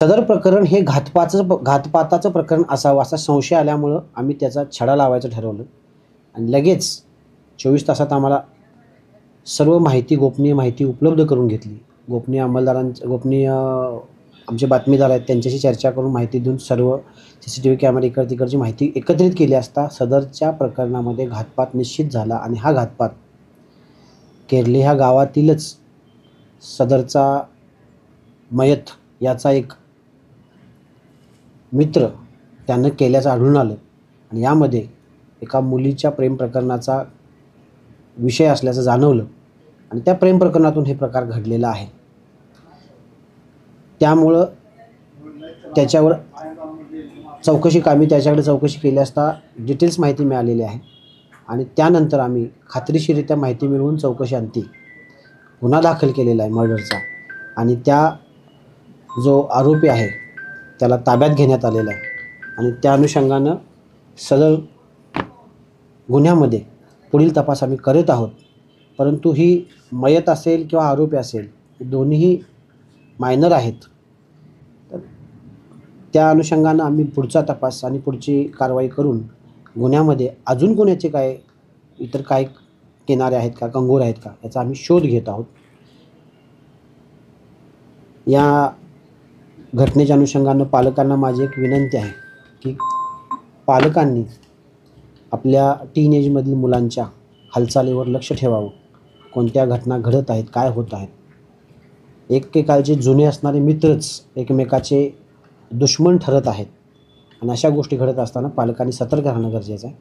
सदर प्रकरण हे घातपाताचं प्रकरण असावं असा संशय आल्यामुळं आम्ही त्याचा छडा लावायचं ठरवलं आणि लगेच 24 तासात आम्हाला सर्व माहिती, गोपनीय माहिती उपलब्ध करून घेतली. गोपनीय आमचे बातमीदार आहेत त्यांच्याशी चर्चा करून माहिती देऊन सर्व CCTV कॅमेरे इकडची माहिती एकत्रित केली असता सदरच्या प्रकरणामध्ये घातपात निश्चित झाला आणि हा घातपात केरली ह्या गावातीलच सदरचा मयत याचा एक मित्र त्यानं केल्याचं आढळून आलं आणि यामध्ये एका मुलीच्या प्रेम प्रकरणाचा विषय असल्याचं जाणवलं आणि त्या प्रेम प्रकरणातून हे प्रकार घडलेला आहे. त्यामुळं त्याच्यावर त्याच्याकडे चौकशी केली असता डिटेल्स माहिती मिळालेली आहे आणि त्यानंतर आम्ही खात्रीशीररित्या माहिती मिळवून चौकशीअंती गुन्हा दाखल केलेला आहे मर्डरचा आणि त्या जो आरोपी आहे त्याला ताब्यात घेण्यात आलेला आहे आणि त्या अनुषंगानं सदर गुन्ह्यामध्ये पुढील तपास आम्ही करत आहोत. परंतु ही मयत असेल किंवा आरोपी असेल दोन्हीही मायनर आहेत. तर त्या अनुषंगानं आम्ही पुढचा तपास आणि पुढची कारवाई करून गुन्ह्यामध्ये अजून कोणाचे इतर काय किनारे आहेत का, कंगोर आहेत का याचा आम्ही शोध घेत आहोत. या घटनेच्या अनुषंगानं पालकांना माझी एक विनंती आहे की पालकांनी आपल्या टीनएजमधील मुलांच्या हालचालीवर लक्ष ठेवावं. कोणत्या घटना घडत आहेत, काय होत आहेत. एकेकाळचे जुने असणारे मित्रच एकमेकाचे दुश्मन ठरत आहेत आणि अशा गोष्टी घडत असताना पालकांनी सतर्क राहणं गरजेचं आहे.